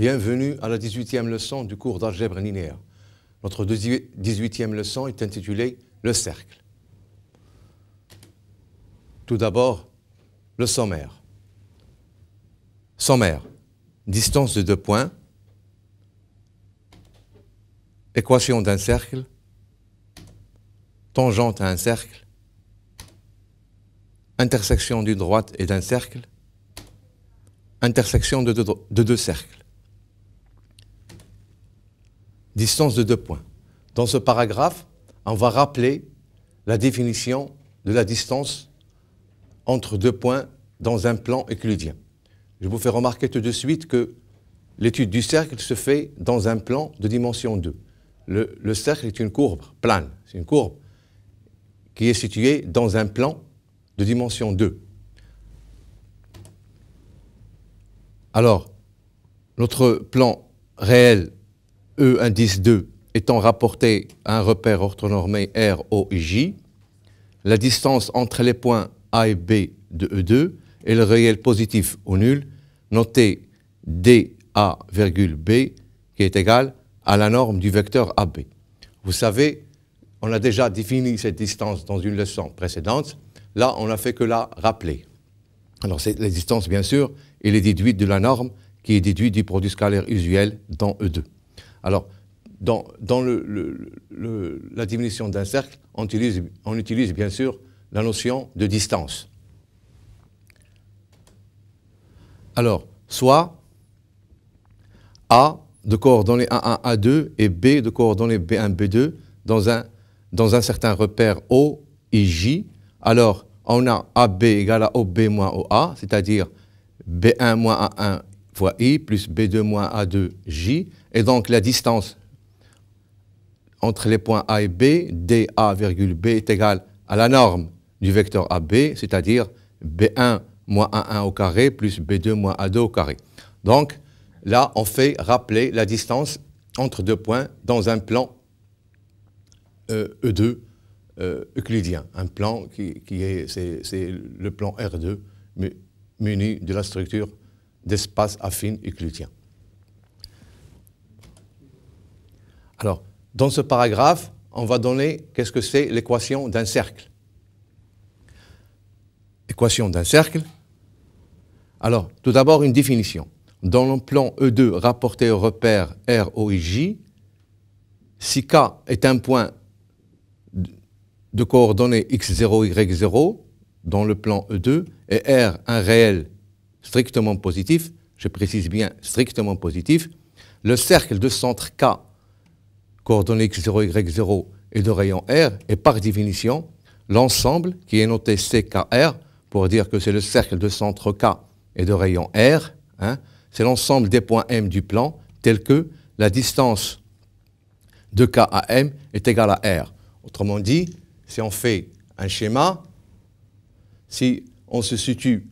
Bienvenue à la 18e leçon du cours d'algèbre linéaire. Notre 18e leçon est intitulée « Le cercle ». Tout d'abord, le sommaire. Sommaire, distance de 2 points, équation d'un cercle, tangente à un cercle, intersection d'une droite et d'un cercle, intersection de deux cercles. Distance de 2 points. Dans ce paragraphe, on va rappeler la définition de la distance entre 2 points dans un plan euclidien. Je vous fais remarquer tout de suite que l'étude du cercle se fait dans un plan de dimension 2. Le cercle est une courbe plane. C'est une courbe qui est située dans un plan de dimension 2. Alors, notre plan réel E indice 2 étant rapporté à un repère orthonormé R, O et J, la distance entre les points A et B de E2 est le réel positif ou nul, noté dA, B, qui est égal à la norme du vecteur AB. Vous savez, on a déjà défini cette distance dans une leçon précédente. Là, on n'a fait que la rappeler. Alors, la distance, bien sûr, elle est déduite de la norme qui est déduite du produit scalaire usuel dans E2. Alors, dans la définition d'un cercle, on utilise bien sûr la notion de distance. Alors, soit A de coordonnées A1, A2 et B de coordonnées B1, B2 dans un certain repère O et J. Alors, on a AB égale à OB moins OA, c'est-à-dire B1 moins A1 fois I plus B2 moins A2 J. Et donc, la distance entre les points A et B, dA, B est égale à la norme du vecteur AB, c'est-à-dire B1 moins A1 au carré plus B2 moins A2 au carré. Donc, là, on fait rappeler la distance entre 2 points dans un plan E2 euclidien. Un plan c'est le plan R2 muni de la structure d'espace affine euclidien. Alors, dans ce paragraphe, on va donner qu'est-ce que c'est l'équation d'un cercle. Équation d'un cercle. Alors, tout d'abord, une définition. Dans le plan E2 rapporté au repère R, O et J, si K est un point de coordonnées x0, y0 dans le plan E2 et R un réel strictement positif, je précise bien strictement positif, le cercle de centre K, coordonnées x0, y0 et de rayon R est par définition l'ensemble qui est noté CKR pour dire que c'est le cercle de centre K et de rayon R, c'est l'ensemble des points M du plan tel que la distance de K à M est égale à R. Autrement dit, si on fait un schéma, si on se situe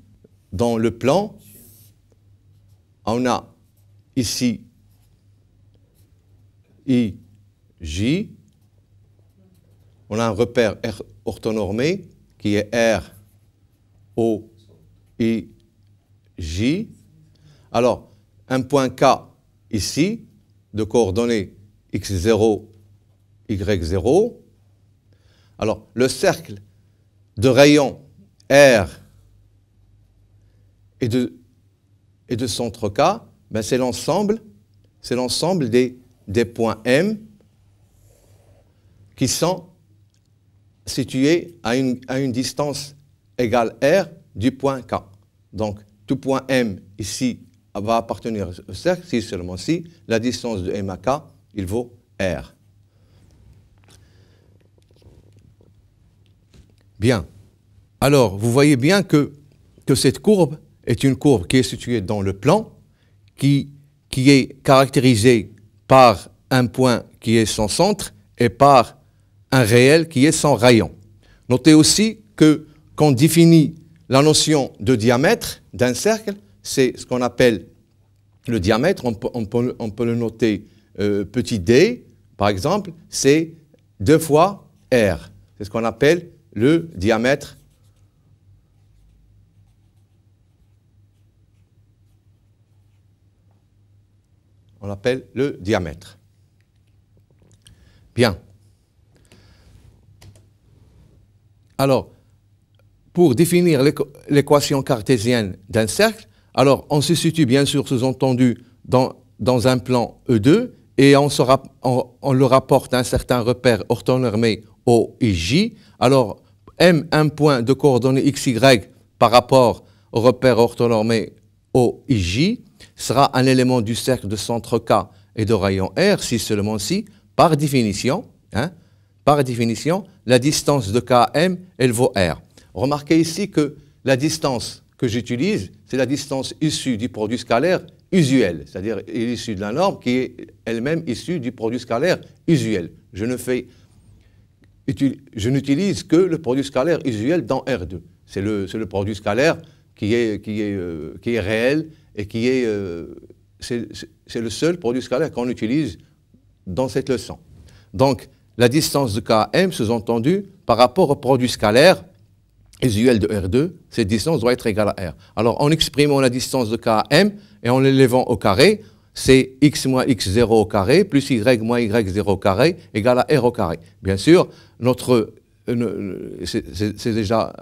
dans le plan, on a ici I, J, on a un repère R orthonormé qui est R, O, I, J. Alors, un point K ici, de coordonnées x0, y0. Alors, le cercle de rayon R et de centre K, ben c'est l'ensemble des points M qui sont situés à une distance égale R du point K. Donc, tout point M ici va appartenir au cercle, si seulement si la distance de M à K, il vaut R. Bien. Alors, vous voyez bien que cette courbe est une courbe qui est située dans le plan, qui est caractérisée par un point qui est son centre et par un réel qui est son rayon. Notez aussi que qu'on définit la notion de diamètre d'un cercle, c'est ce qu'on appelle le diamètre, on peut le noter petit d, par exemple, c'est 2 fois R. C'est ce qu'on appelle le diamètre on l'appelle le diamètre. Bien. Alors, pour définir l'équation cartésienne d'un cercle, alors on se situe bien sûr sous-entendu dans un plan E2 et on le rapporte à un certain repère orthonormé O et J. Alors, M, un point de coordonnées x, y par rapport au repère orthonormé O et J, sera un élément du cercle de centre K et de rayon R, si seulement si, par définition, la distance de KM, elle vaut R. Remarquez ici que la distance que j'utilise, c'est la distance issue du produit scalaire usuel, c'est-à-dire issue de la norme qui est elle-même issue du produit scalaire usuel. Je n'utilise que le produit scalaire usuel dans R2. C'est le produit scalaire qui est réel et c'est le seul produit scalaire qu'on utilise dans cette leçon. Donc, la distance de Km, sous-entendu, par rapport au produit scalaire usuel de R2, cette distance doit être égale à R. Alors, en exprimant la distance de Km et en l'élevant au carré, c'est x moins x0 au carré plus y moins y0 au carré égale à R au carré. Bien sûr, c'est déjà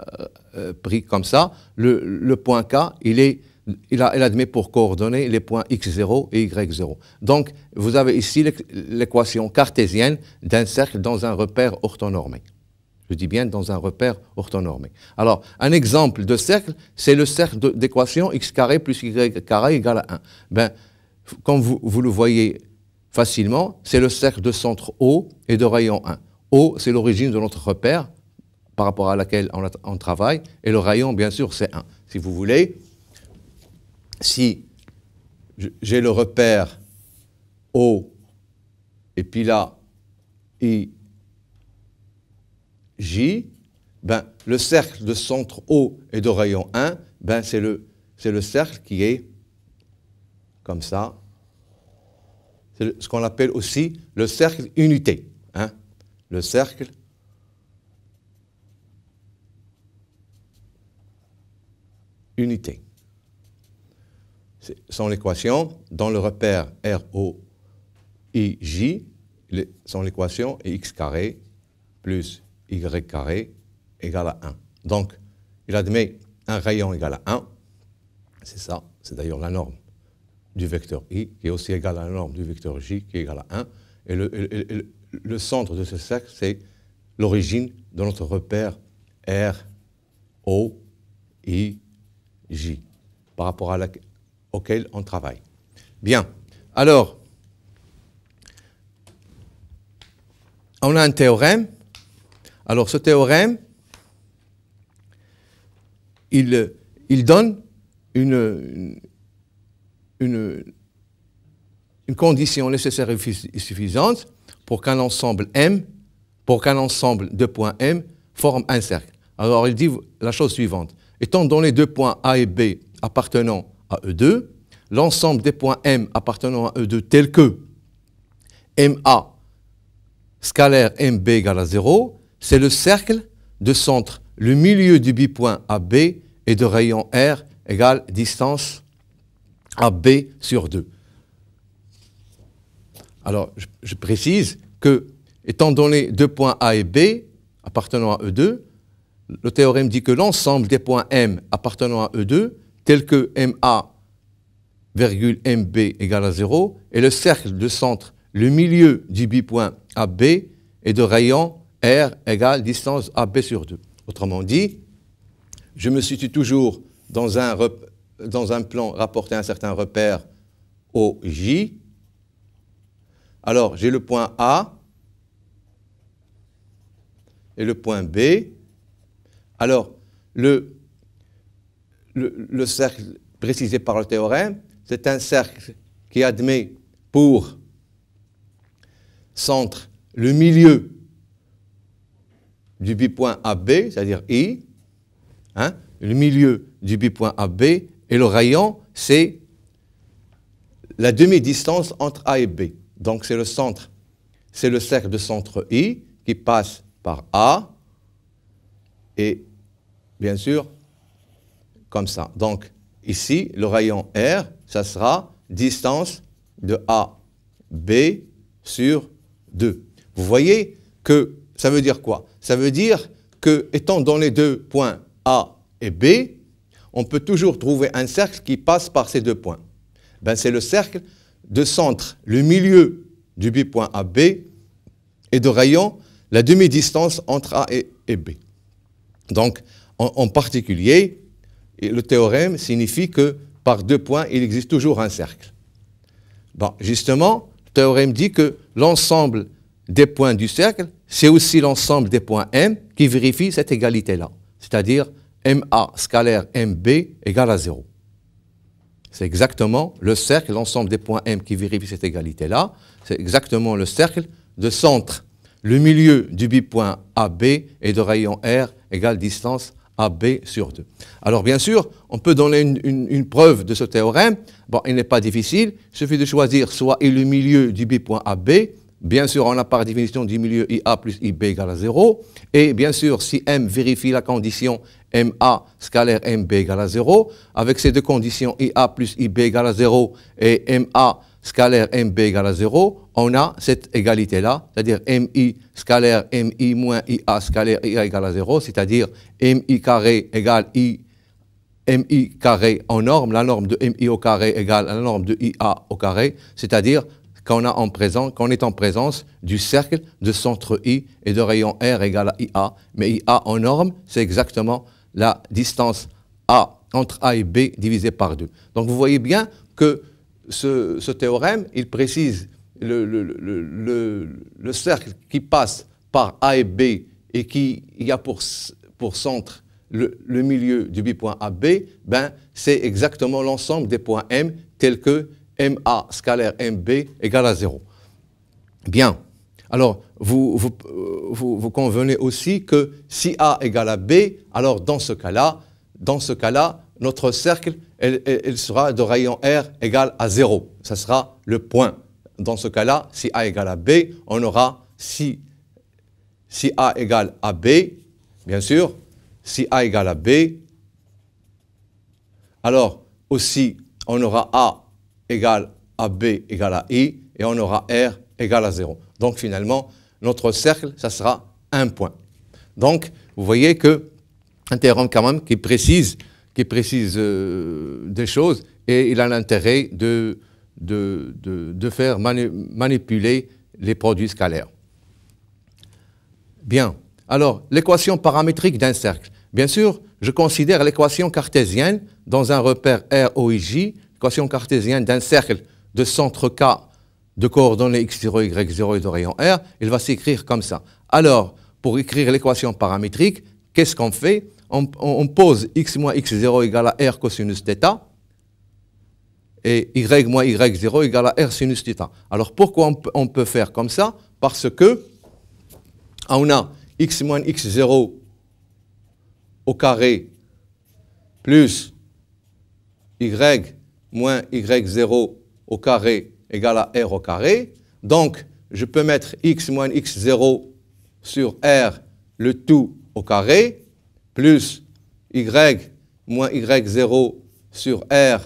pris comme ça. Le point K, il admet pour coordonnées les points x0 et y0. Donc, vous avez ici l'équation cartésienne d'un cercle dans un repère orthonormé. Je dis bien dans un repère orthonormé. Alors, un exemple de cercle, c'est le cercle d'équation x carré plus y carré égale à 1. Ben, comme vous le voyez facilement, c'est le cercle de centre O et de rayon 1. O, c'est l'origine de notre repère par rapport à laquelle on travaille, et le rayon, bien sûr, c'est 1. Si vous voulez, si j'ai le repère O, et puis là, I, J, ben, le cercle de centre O et de rayon 1, ben, c'est le cercle qui est comme ça. C'est ce qu'on appelle aussi le cercle unité. Hein? Le cercle unité. C'est son équation dans le repère ROIJ, son équation est x carré plus y carré égale à 1. Donc, il admet un rayon égal à 1. C'est ça, c'est d'ailleurs la norme du vecteur i, qui est aussi égale à la norme du vecteur j, qui est égale à 1. Et le centre de ce cercle, c'est l'origine de notre repère ROIJ, par rapport auquel on travaille. Bien, alors, on a un théorème. Alors, ce théorème, il donne une condition nécessaire et suffisante pour qu'un ensemble M, pour qu'un ensemble de points M forme un cercle. Alors, il dit la chose suivante. Étant donné deux points A et B appartenant à E2, l'ensemble des points M appartenant à E2 tels que MA scalaire MB égale à 0, c'est le cercle de centre, le milieu du bipoint AB et de rayon R égale distance AB sur 2. Alors, je précise que, étant donné deux points A et B appartenant à E2, le théorème dit que l'ensemble des points M appartenant à E2, tels que MA, MB égale à 0, est le cercle de centre, le milieu du bipoint AB et de rayon R égale distance AB sur 2. Autrement dit, je me situe toujours dans un plan rapporté à un certain repère OJ. Alors, j'ai le point A et le point B. Alors, le cercle précisé par le théorème, c'est un cercle qui admet pour centre le milieu du bipoint AB, c'est-à-dire I, hein, le milieu du bipoint AB, et le rayon, c'est la demi-distance entre A et B. Donc, c'est le centre, c'est le cercle de centre I qui passe par A, et bien sûr, comme ça. Donc, ici, le rayon R, ça sera distance de A, B sur 2. Vous voyez que ça veut dire quoi? Ça veut dire que, étant dans les deux points A et B, on peut toujours trouver un cercle qui passe par ces deux points. Ben, c'est le cercle de centre, le milieu du bipoint AB et de rayon, la demi-distance entre A et B. Donc, en particulier, le théorème signifie que par deux points, il existe toujours un cercle. Bon, justement, le théorème dit que l'ensemble des points du cercle, c'est aussi l'ensemble des points M qui vérifie cette égalité-là, c'est-à-dire MA scalaire MB égale à 0. C'est exactement le cercle, l'ensemble des points M qui vérifie cette égalité-là, c'est exactement le cercle de centre. Le milieu du bipoint AB et de rayon R égale distance AB sur 2. Alors bien sûr, on peut donner une preuve de ce théorème. Bon, il n'est pas difficile, il suffit de choisir soit le milieu du bipoint AB. Bien sûr, on a par définition du milieu IA plus IB égale à 0. Et bien sûr, si M vérifie la condition MA scalaire MB égale à 0, avec ces deux conditions IA plus IB égale à 0 et MA scalaire MB égale à 0, on a cette égalité-là, c'est-à-dire MI scalaire MI moins IA scalaire IA égale à 0, c'est-à-dire MI carré égale MI carré en norme, la norme de MI au carré égale la norme de IA au carré, c'est-à-dire qu'on est en présence du cercle de centre I et de rayon R égale à IA. Mais IA en norme, c'est exactement la distance A entre A et B divisée par 2. Donc vous voyez bien que ce théorème, il précise le cercle qui passe par A et B et qui a pour centre le milieu du bipoint AB, ben, c'est exactement l'ensemble des points M tels que MA scalaire MB égale à 0. Bien. Alors, vous convenez aussi que si A égale à B, alors dans ce cas-là, notre cercle, elle sera de rayon R égale à 0. Ça sera le point. Dans ce cas-là, si A égale à B, on aura si A égale à B, bien sûr, si A égale à B, alors aussi on aura A égale à B égale à I, et on aura R égale à 0. Donc finalement, notre cercle, ça sera un point. Donc, vous voyez que un théorème quand même qui précise des choses, et il a l'intérêt de faire manipuler les produits scalaires. Bien. Alors, l'équation paramétrique d'un cercle. Bien sûr, je considère l'équation cartésienne dans un repère R, O et J, l'équation cartésienne d'un cercle de centre K de coordonnées x0, y0 et de rayon R, il va s'écrire comme ça. Alors, pour écrire l'équation paramétrique, qu'est-ce qu'on fait? On pose x moins x0 égale à R cosinus θ et y moins y0 égale à R sinus θ. Alors, pourquoi on peut faire comme ça? Parce que on a x moins x0 au carré plus y moins y0 au carré égale à R au carré. Donc, je peux mettre x moins x0 sur R, le tout au carré, plus y moins y0 sur R,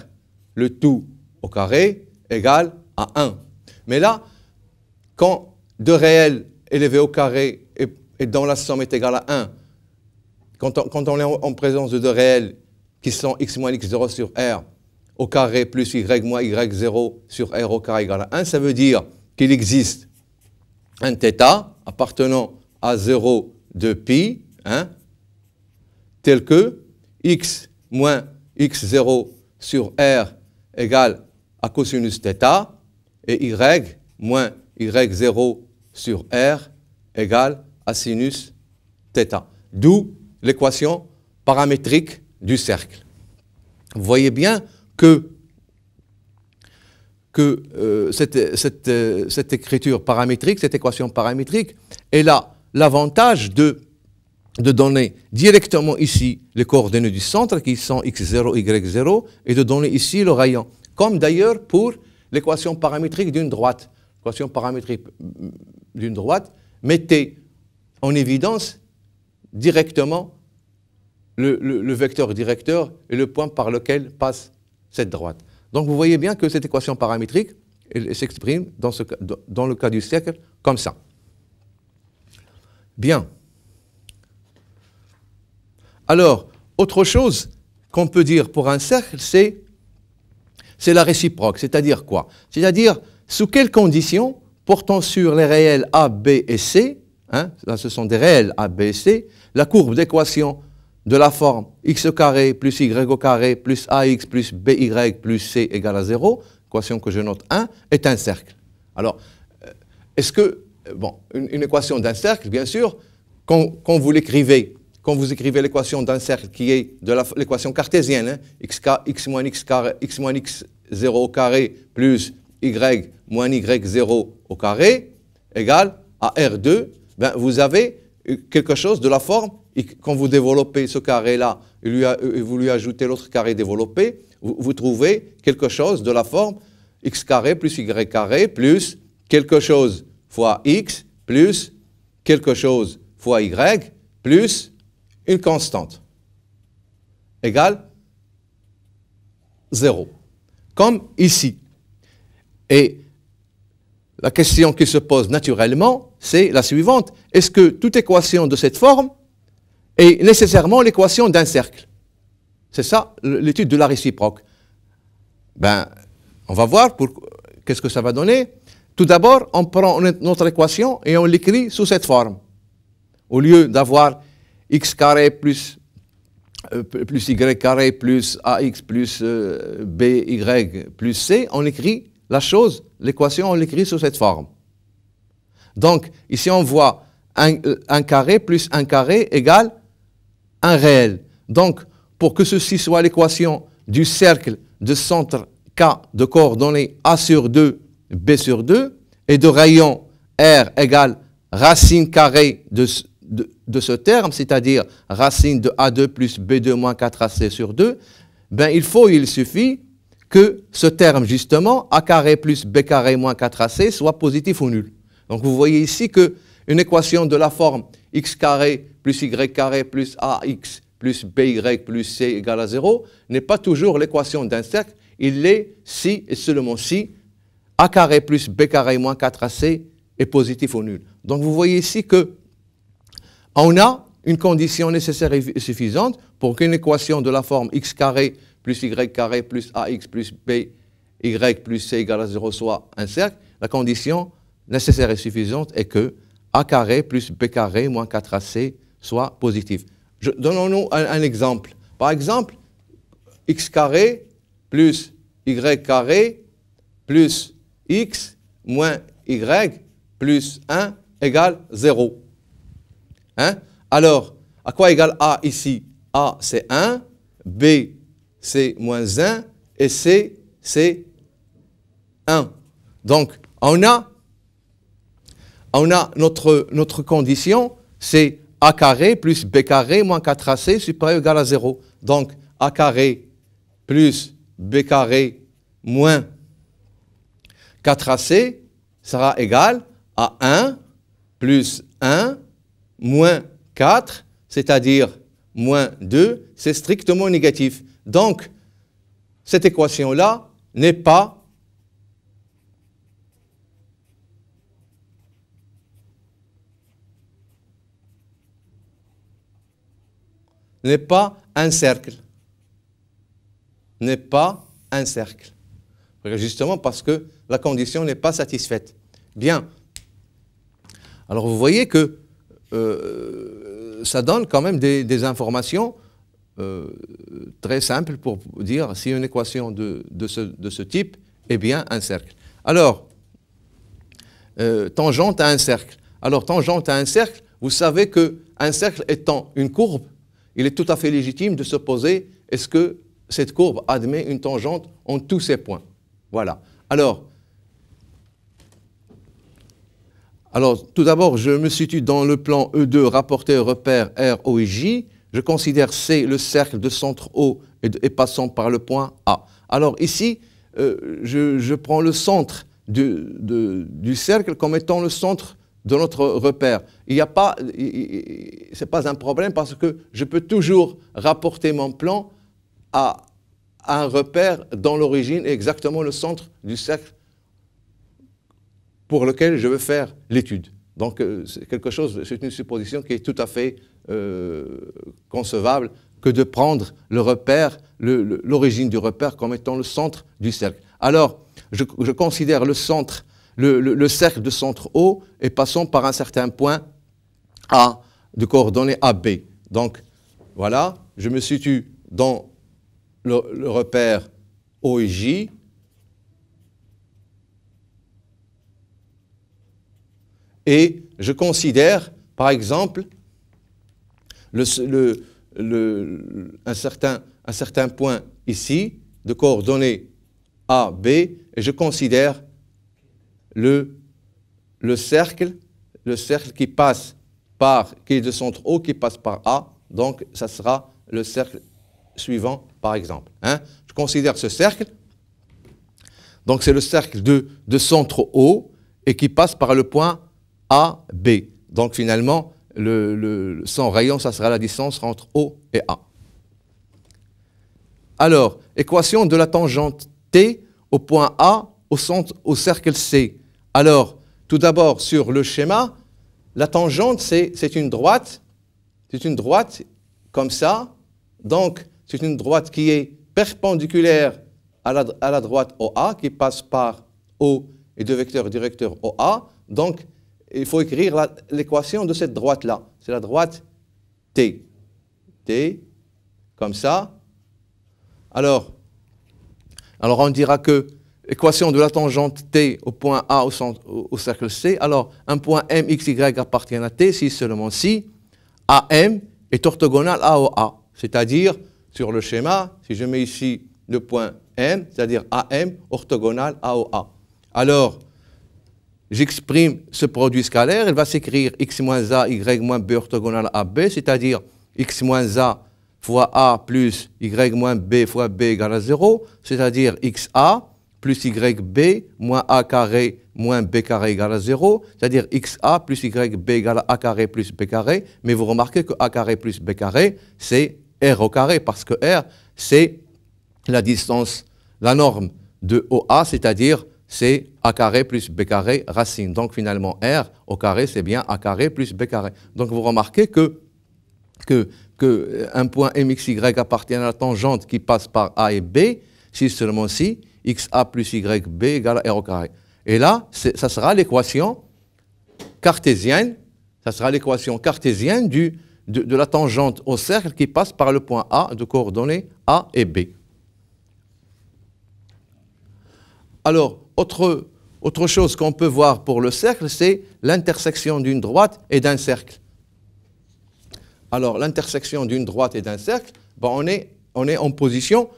le tout au carré, égale à 1. Mais là, quand 2 réels élevés au carré et dont la somme est égale à 1, quand on est en présence de 2 réels qui sont x moins x0 sur R au carré plus y moins y0 sur R au carré égale à 1, ça veut dire qu'il existe un θ appartenant à 0 de pi, tel que x moins x0 sur R égale à cosinus θ et y moins y0 sur R égale à sinus θ. D'où l'équation paramétrique du cercle. Vous voyez bien que cette écriture paramétrique, cette équation paramétrique, elle a l'avantage de donner directement ici les coordonnées du centre qui sont x0, y0 et de donner ici le rayon. Comme d'ailleurs pour l'équation paramétrique d'une droite. L'équation paramétrique d'une droite mettait en évidence directement le vecteur directeur et le point par lequel passe cette droite. Donc vous voyez bien que cette équation paramétrique, elle s'exprime dans le cas du cercle comme ça. Bien. Alors, autre chose qu'on peut dire pour un cercle, c'est la réciproque. C'est-à-dire quoi? C'est-à-dire, sous quelles conditions, portant sur les réels A, B et C, hein, là ce sont des réels A, B et C, la courbe d'équation de la forme x carré plus y au carré plus ax plus by plus c égale à 0, équation que je note 1, est un cercle. Alors, est-ce que, bon, une équation d'un cercle, bien sûr, quand vous l'écrivez, quand vous écrivez l'équation d'un cercle qui est de l'équation cartésienne, hein, x moins x 0 au carré plus y moins y0 au carré égale à R2, ben vous avez quelque chose de la forme, quand vous développez ce carré-là et vous lui ajoutez l'autre carré développé, vous trouvez quelque chose de la forme x carré plus y carré plus quelque chose fois x plus quelque chose fois y plus une constante égale 0, comme ici. Et la question qui se pose naturellement, c'est la suivante. Est-ce que toute équation de cette forme est nécessairement l'équation d'un cercle? C'est ça l'étude de la réciproque. Ben, on va voir qu'est-ce que ça va donner. Tout d'abord, on prend notre équation et on l'écrit sous cette forme. Au lieu d'avoir x carré plus y carré plus ax plus by plus c, on écrit la chose, l'équation, on l'écrit sous cette forme. Donc, ici, on voit un carré plus un carré égale un réel. Donc, pour que ceci soit l'équation du cercle de centre K de coordonnées A sur 2, B sur 2, et de rayon R égale racine carrée de ce terme, c'est-à-dire racine de A2 plus B2 moins 4AC sur 2, ben il suffit que ce terme, justement, A carré plus B carré moins 4AC soit positif ou nul. Donc vous voyez ici qu'une équation de la forme x carré plus y carré plus ax plus by plus c égale à 0 n'est pas toujours l'équation d'un cercle. Il l'est si et seulement si A carré plus B carré moins 4AC est positif ou nul. Donc vous voyez ici que on a une condition nécessaire et suffisante pour qu'une équation de la forme x carré plus y carré plus ax plus by plus c égale à 0 soit un cercle. La condition nécessaire et suffisante est que a carré plus b carré moins 4ac soit positif. Donnons-nous un exemple. Par exemple, x carré plus y carré plus x moins y plus 1 égale 0. Hein? Alors, à quoi égale a ici? A, c'est 1, b, c'est moins 1, et c, c'est 1. Donc, on a notre condition, c'est a carré plus b carré moins 4ac supérieur ou égal à 0. Donc, a carré plus b carré moins 4ac sera égal à 1 plus 1 moins 4, c'est-à-dire moins 2, c'est strictement négatif. Donc, cette équation-là n'est pas un cercle. N'est pas un cercle. Justement parce que la condition n'est pas satisfaite. Bien. Alors vous voyez que ça donne quand même des informations très simples pour dire si une équation de ce type est bien un cercle. Alors, tangente à un cercle. Alors, tangente à un cercle, vous savez qu'un cercle étant une courbe, il est tout à fait légitime de se poser, est-ce que cette courbe admet une tangente en tous ses points? Voilà. Alors, tout d'abord, je me situe dans le plan E2 rapporté au repère R, O et J. Je considère C le cercle de centre O et passant par le point A. Alors ici, je prends le centre du cercle comme étant le centre de notre repère. Ce n'est pas un problème parce que je peux toujours rapporter mon plan à un repère dont l'origine est exactement le centre du cercle pour lequel je veux faire l'étude. Donc, c'est une supposition qui est tout à fait concevable que de prendre le repère, l'origine du repère comme étant le centre du cercle. Alors, je considère le centre, le cercle de centre O et passons par un certain point A de coordonnées AB. Donc, voilà, je me situe dans le repère O et J. Et je considère, par exemple, un certain point ici, de coordonnées A, B, et je considère le cercle qui passe qui est de centre O, qui passe par A, donc ça sera le cercle suivant, par exemple. Hein. Je considère ce cercle, donc c'est le cercle de centre O, et qui passe par le point A, B. Donc finalement, son rayon, ça sera la distance entre O et A. Alors, équation de la tangente T au point A au cercle C. Alors, tout d'abord, sur le schéma, la tangente, c'est une droite. C'est une droite comme ça. Donc, c'est une droite qui est perpendiculaire à la droite OA, qui passe par O et deux vecteurs directeurs OA. Donc, il faut écrire l'équation de cette droite-là. C'est la droite T. T, comme ça. Alors on dira que l'équation de la tangente T au point A au cercle C, alors un point M, X, Y appartient à T si seulement si AM est orthogonal à OA. C'est-à-dire, sur le schéma, si je mets ici le point M, c'est-à-dire AM orthogonal à OA. Alors, j'exprime ce produit scalaire, il va s'écrire x moins a, y moins b orthogonal à b, c'est-à-dire x moins a fois a plus y moins b fois b égale à 0, c'est-à-dire xa plus yb moins a carré moins b carré égale à 0, c'est-à-dire xa plus yb égale à a carré plus b carré, mais vous remarquez que a carré plus b carré, c'est r au carré, parce que r, c'est la distance, la norme de OA, c'est-à-dire c'est a carré plus b carré racine. Donc finalement, r au carré, c'est bien a carré plus b carré. Donc vous remarquez que un point mxy appartient à la tangente qui passe par a et b, si seulement si xa plus yb égale à r au carré. Et là, ça sera l'équation cartésienne, de la tangente au cercle qui passe par le point A de coordonnées A et B. Alors, autre chose qu'on peut voir pour le cercle, c'est l'intersection d'une droite et d'un cercle. Alors, l'intersection d'une droite et d'un cercle, on est en position,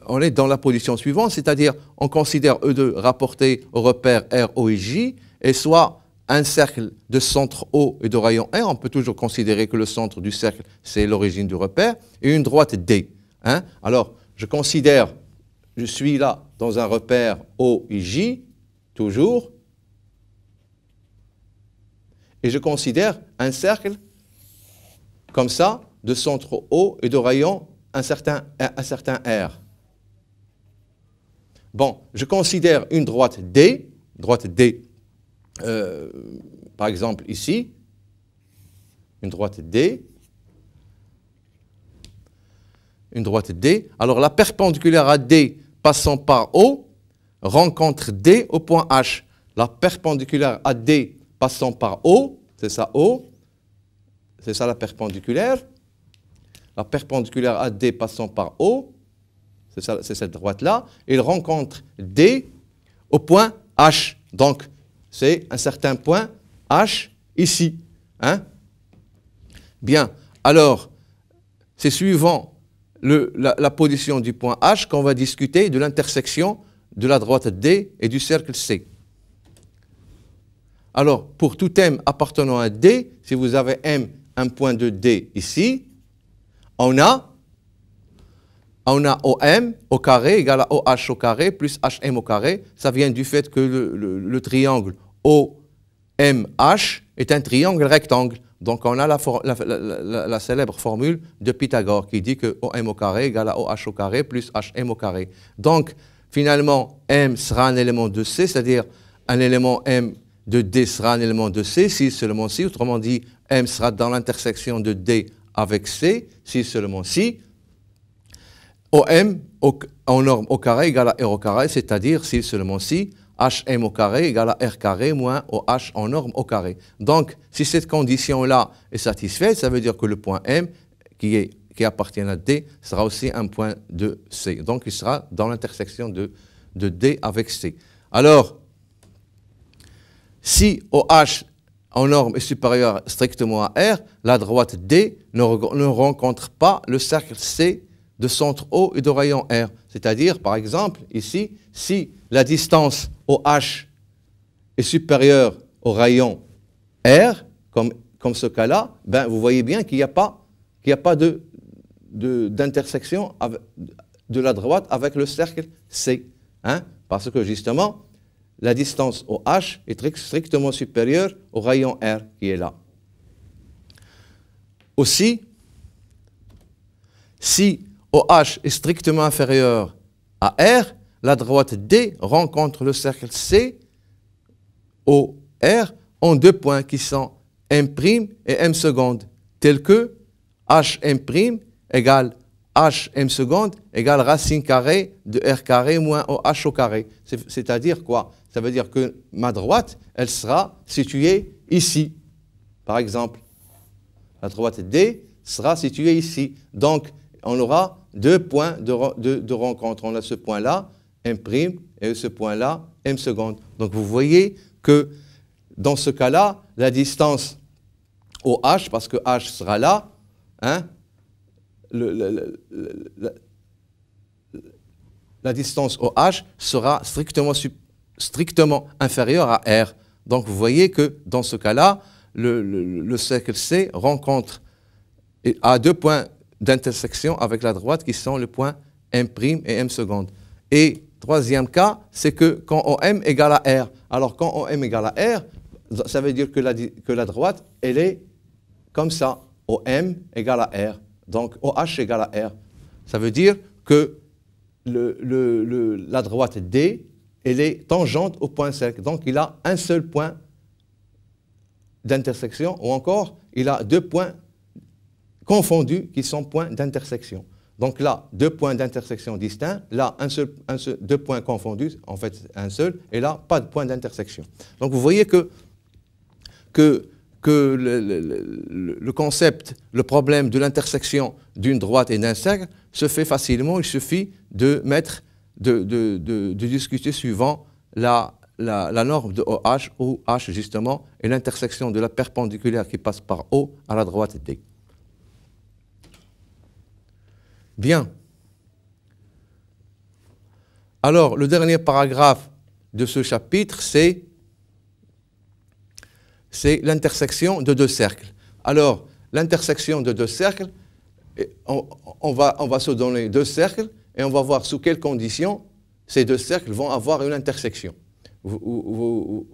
on est dans la position suivante, c'est-à-dire on considère E2 rapporté au repère R, O et J, et soit un cercle de centre O et de rayon R, on peut toujours considérer que le centre du cercle, c'est l'origine du repère, et une droite D. Hein? Alors, je considère, je suis là dans un repère O et J, toujours, et je considère un cercle comme ça, de centre O et de rayon un certain R. Bon, je considère une droite D, par exemple ici, une droite D. Alors la perpendiculaire à D passant par O rencontre D au point H. La perpendiculaire à D passant par O, c'est ça O, c'est ça la perpendiculaire. La perpendiculaire à D passant par O, c'est cette droite-là, il rencontre D au point H. Donc, c'est un certain point H ici. Hein? Bien, alors, c'est suivant la position du point H qu'on va discuter de l'intersection de la droite D et du cercle C. Alors, pour tout M appartenant à D, si vous avez M, un point de D ici, on a OM au carré égale à OH au carré plus HM au carré. Ça vient du fait que le triangle OMH est un triangle rectangle. Donc on a la célèbre formule de Pythagore qui dit que OM au carré égale à OH au carré plus HM au carré. Donc finalement, M sera un élément de C, c'est-à-dire un élément M de D sera un élément de C, si seulement si, autrement dit, M sera dans l'intersection de D avec C, si seulement si. OM en norme au carré égale à R au carré, c'est-à-dire si seulement si, HM au carré égale à R carré moins OH en norme au carré. Donc, si cette condition-là est satisfaite, ça veut dire que le point M, qui appartient à D, sera aussi un point de C. Donc, il sera dans l'intersection de D avec C. Alors, si OH en norme est supérieur strictement à R, la droite D ne rencontre pas le cercle C de centre O et de rayon R. C'est-à-dire, par exemple, ici, si la distance OH est supérieure au rayon R, comme ce cas-là, ben, vous voyez bien qu'il n'y a pas d'intersection de la droite avec le cercle C. Hein, parce que justement, la distance OH est strictement supérieure au rayon R qui est là. Aussi, si OH est strictement inférieur à R, la droite D rencontre le cercle C au R en deux points qui sont M' et M seconde, tels que HM' égale HM seconde égale racine carrée de R carré moins OH au carré. C'est-à-dire quoi? Ça veut dire que ma droite, elle sera située ici. Par exemple, la droite D sera située ici. Donc, on aura deux points de rencontre. On a ce point-là, M' et ce point-là, M seconde. Donc, vous voyez que dans ce cas-là, la distance OH, parce que H sera là, hein, la distance OH sera strictement inférieure à R. Donc, vous voyez que dans ce cas-là, le cercle C rencontre à deux points d'intersection avec la droite qui sont les points M' et M seconde. Et troisième cas, c'est que quand OM égale à R. Alors, quand OM égale à R, ça veut dire que la droite, elle est comme ça. OM égale à R. Donc, OH égale à R. Ça veut dire que la droite D, elle est tangente au point cercle. Donc, il a un seul point d'intersection, ou encore, il a deux points confondus qui sont points d'intersection. Donc là, deux points d'intersection distincts, là, deux points confondus, en fait, un seul, et là, pas de point d'intersection. Donc, vous voyez que le concept, le problème de l'intersection d'une droite et d'un cercle se fait facilement. Il suffit de discuter suivant la norme de OH, où H, justement, est l'intersection de la perpendiculaire qui passe par O à la droite D. Bien. Alors, le dernier paragraphe de ce chapitre, c'est l'intersection de deux cercles. Alors, l'intersection de deux cercles, on va se donner deux cercles et on va voir sous quelles conditions ces deux cercles vont avoir une intersection. Vous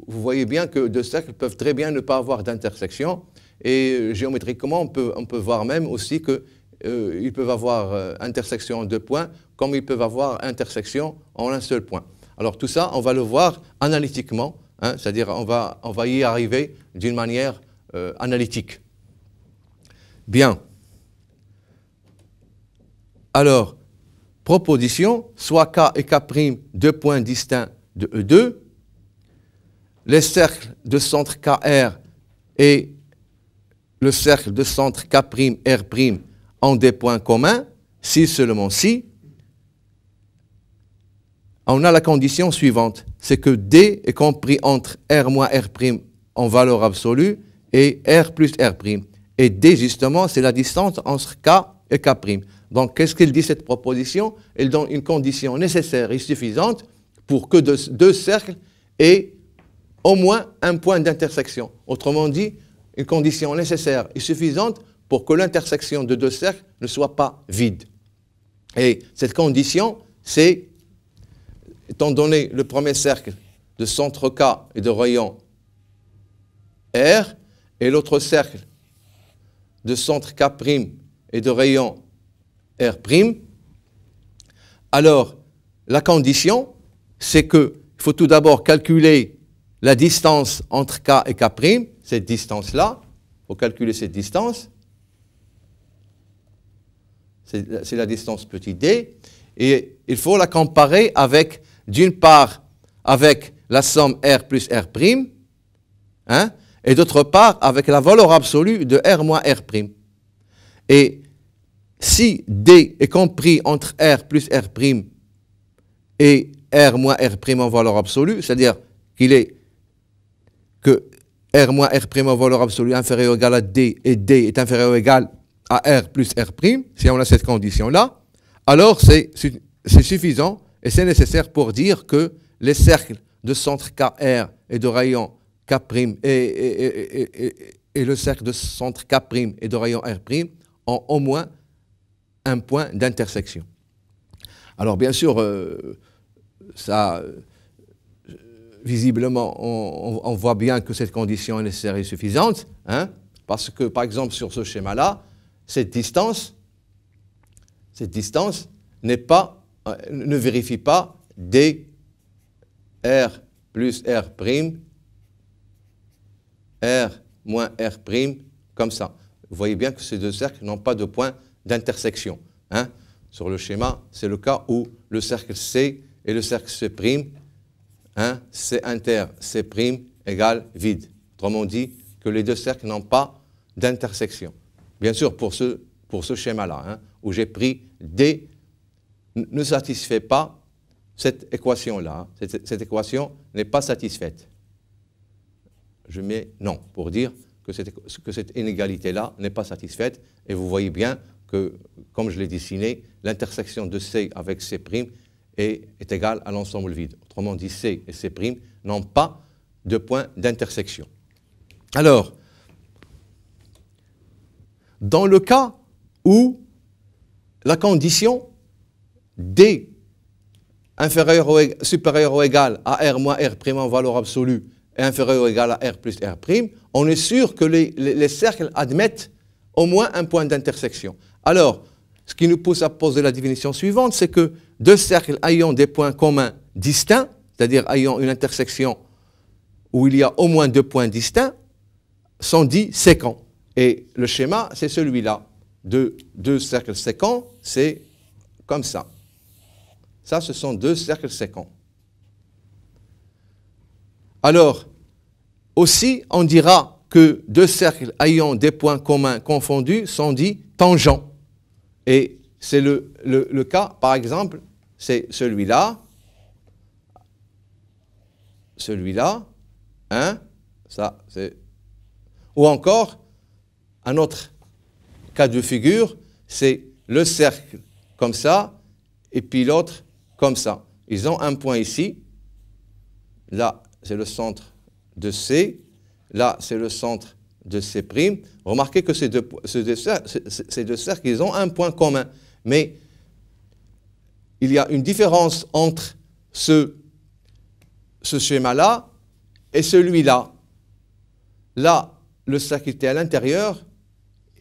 voyez bien que deux cercles peuvent très bien ne pas avoir d'intersection, et géométriquement, on peut voir même aussi qu'ils peuvent avoir intersection en deux points, comme ils peuvent avoir intersection en un seul point. Alors tout ça, on va le voir analytiquement. Hein, c'est-à-dire on va y arriver d'une manière analytique. Bien. Alors, proposition, soit K et K', deux points distincts de E2, les cercles de centre KR et le cercle de centre K'R' ont des points communs, si seulement si, on a la condition suivante, c'est que D est compris entre R moins R' en valeur absolue et R plus R'. Et D, justement, c'est la distance entre K et K'. Donc, qu'est-ce qu'elle dit, cette proposition? Elle donne une condition nécessaire et suffisante pour que deux cercles aient au moins un point d'intersection. Autrement dit, une condition nécessaire et suffisante pour que l'intersection de deux cercles ne soit pas vide. Et cette condition, c'est, étant donné le premier cercle de centre K et de rayon R, et l'autre cercle de centre K' et de rayon R', alors la condition, c'est qu'il faut tout d'abord calculer la distance entre K et K', cette distance-là. Il faut calculer cette distance. C'est la distance petit d. Et il faut la comparer avec, d'une part, avec la somme R plus R', hein, et d'autre part, avec la valeur absolue de R moins R'. Et si D est compris entre R plus R' et R moins R' en valeur absolue, c'est-à-dire que R moins R' en valeur absolue est inférieur ou égal à D et D est inférieur ou égal à R plus R', si on a cette condition-là, alors c'est suffisant et c'est nécessaire pour dire que les cercles de centre KR et de rayon K' et le cercle de centre K' et de rayon R' ont au moins un point d'intersection. Alors bien sûr, ça, visiblement, on voit bien que cette condition est nécessaire et suffisante, hein, parce que par exemple sur ce schéma-là, cette distance ne vérifie pas D R plus R', R moins R', comme ça. Vous voyez bien que ces deux cercles n'ont pas de point d'intersection. Hein. Sur le schéma, c'est le cas où le cercle C et le cercle C', hein, C inter, C' égale vide. Autrement dit, que les deux cercles n'ont pas d'intersection. Bien sûr, pour ce schéma-là, hein, où j'ai pris D, ne satisfait pas cette équation-là. Hein. Cette équation n'est pas satisfaite. Je mets non pour dire que cette inégalité-là n'est pas satisfaite. Et vous voyez bien que, comme je l'ai dessiné, l'intersection de C avec C' est égale à l'ensemble vide. Autrement dit, C et C' n'ont pas de point d'intersection. Alors, dans le cas où la condition D supérieur ou égal à R moins R' en valeur absolue est inférieur ou égal à R plus R', on est sûr que les cercles admettent au moins un point d'intersection. Alors, ce qui nous pousse à poser la définition suivante, c'est que deux cercles ayant des points communs distincts, c'est-à-dire ayant une intersection où il y a au moins deux points distincts, sont dits séquents. Et le schéma, c'est celui-là. Deux cercles séquents, c'est comme ça. Ça, ce sont deux cercles séquents. Alors, aussi, on dira que deux cercles ayant des points communs confondus sont dits tangents. Et c'est le cas, par exemple, c'est celui-là, hein, ça, c'est... Ou encore, un autre cas de figure, c'est le cercle comme ça, et puis l'autre comme ça. Ils ont un point ici, là, c'est le centre de C, là, c'est le centre de C'. Remarquez que ces deux cercles, ils ont un point commun. Mais il y a une différence entre ce schéma-là et celui-là. Là, le cercle était à l'intérieur,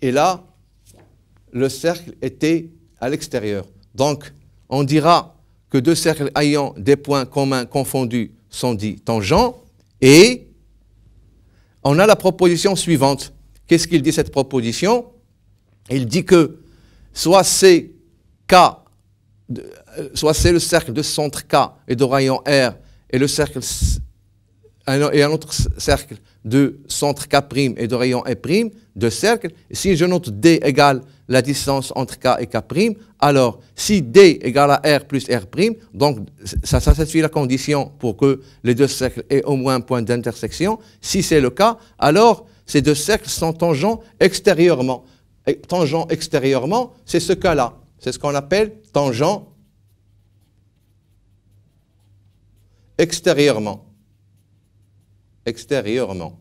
et là, le cercle était à l'extérieur. Donc, on dira que deux cercles ayant des points communs confondus sont dits tangents, et on a la proposition suivante. Qu'est-ce qu'il dit cette proposition? Il dit que soit c'est le cercle de centre K et de rayon R et le cercle et un autre cercle de centre K' et de rayon E', deux cercles. Si je note D égale la distance entre K et K', alors si D égale à R plus R', donc ça satisfait la condition pour que les deux cercles aient au moins un point d'intersection. Si c'est le cas, alors ces deux cercles sont tangents extérieurement. Et tangents extérieurement, c'est ce cas-là. C'est ce qu'on appelle tangent extérieurement. Extérieurement.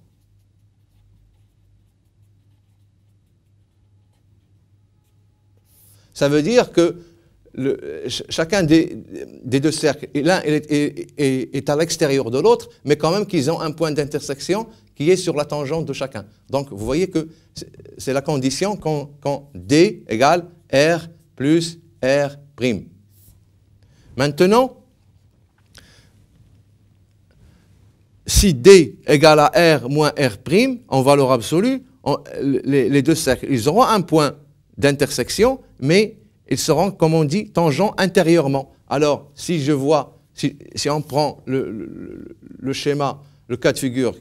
Ça veut dire que chacun des deux cercles, l'un est à l'extérieur de l'autre, mais quand même qu'ils ont un point d'intersection qui est sur la tangente de chacun. Donc, vous voyez que c'est la condition quand D égale R plus R'. Maintenant, si D égale à R moins R' en valeur absolue, les deux cercles, ils auront un point d'intersection, mais ils seront, comme on dit, tangents intérieurement. Alors, si je vois, si on prend le schéma, le cas de figure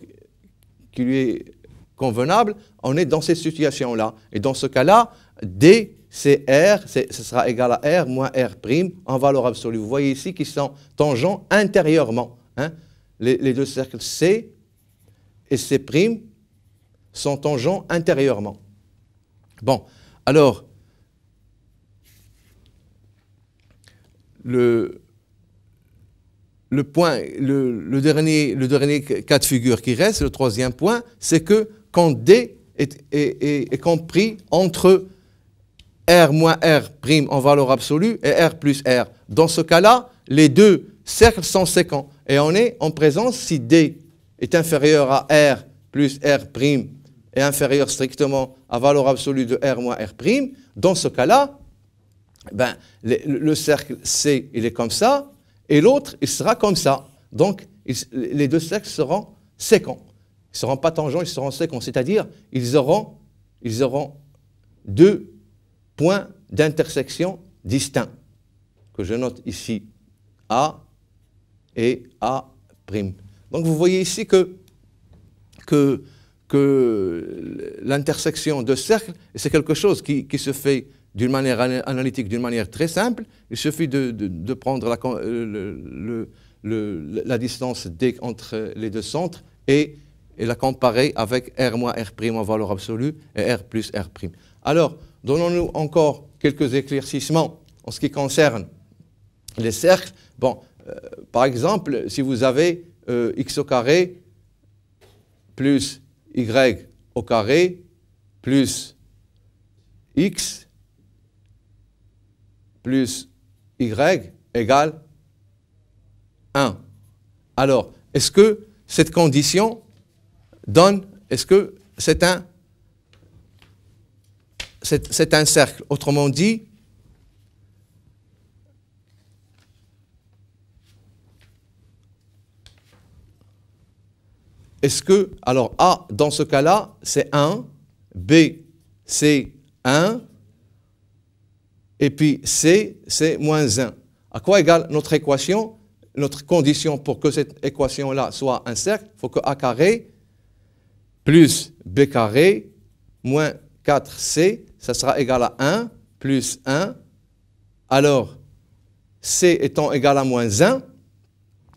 qui lui est convenable, on est dans cette situation-là. Et dans ce cas-là, D, c'est R, ce sera égal à R moins R' en valeur absolue. Vous voyez ici qu'ils sont tangents intérieurement. Hein? Les deux cercles C et C' sont tangents intérieurement. Bon, alors, le dernier cas de figure qui reste, le troisième point, c'est que quand D est compris entre R moins R' en valeur absolue et R plus R. Dans ce cas-là, les deux cercles sont séquents. Et on est en présence, si D est inférieur à R plus R' et inférieur strictement à valeur absolue de R moins R', dans ce cas-là, ben, le cercle C, il est comme ça, et l'autre, il sera comme ça. Donc, les deux cercles seront séquents. Ils ne seront pas tangents, ils seront séquents. C'est-à-dire, ils auront deux points d'intersection distincts, que je note ici, A et A'. Donc, vous voyez ici que l'intersection de cercles, c'est quelque chose qui se fait d'une manière analytique, d'une manière très simple. Il suffit de prendre la distance D entre les deux centres et la comparer avec R moins R' en valeur absolue et R plus R'. Alors, donnons-nous encore quelques éclaircissements en ce qui concerne les cercles. Bon, par exemple, si vous avez x au carré plus y au carré plus x plus y égale 1. Alors, est-ce que cette condition donne, est-ce que c'est un cercle? Autrement dit, est-ce que, alors A, dans ce cas-là, c'est 1, B, c'est 1, et puis C, c'est moins 1. À quoi égale notre équation? Notre condition pour que cette équation-là soit un cercle, il faut que A carré plus B carré moins 4C, ça sera égal à 1 plus 1. Alors, C étant égal à moins 1,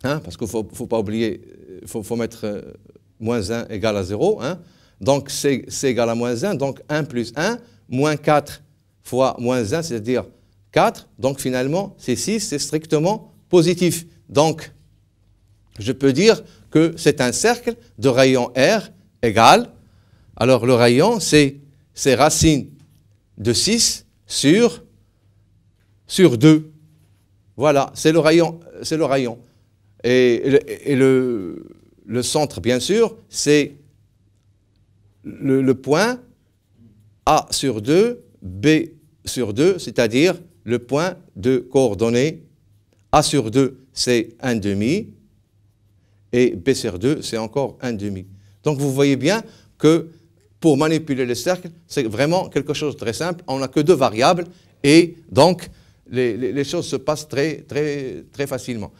hein, parce qu'il ne faut pas oublier, il faut mettre moins 1 égale à 0. Hein, donc, C égale à moins 1, donc 1 plus 1, moins 4 fois moins 1, c'est-à-dire 4. Donc, finalement, c'est 6, c'est strictement positif. Donc, je peux dire que c'est un cercle de rayon R égal. Alors, le rayon, c'est racine de 6 sur 2. Voilà, c'est le rayon. Et le centre, bien sûr, c'est le point A sur 2, B sur 2, c'est-à-dire le point de coordonnées A sur 2, c'est 1,5, et B sur 2, c'est encore 1,5. Donc, vous voyez bien que pour manipuler les cercles, c'est vraiment quelque chose de très simple. On n'a que deux variables, et donc, les choses se passent très, très, très facilement.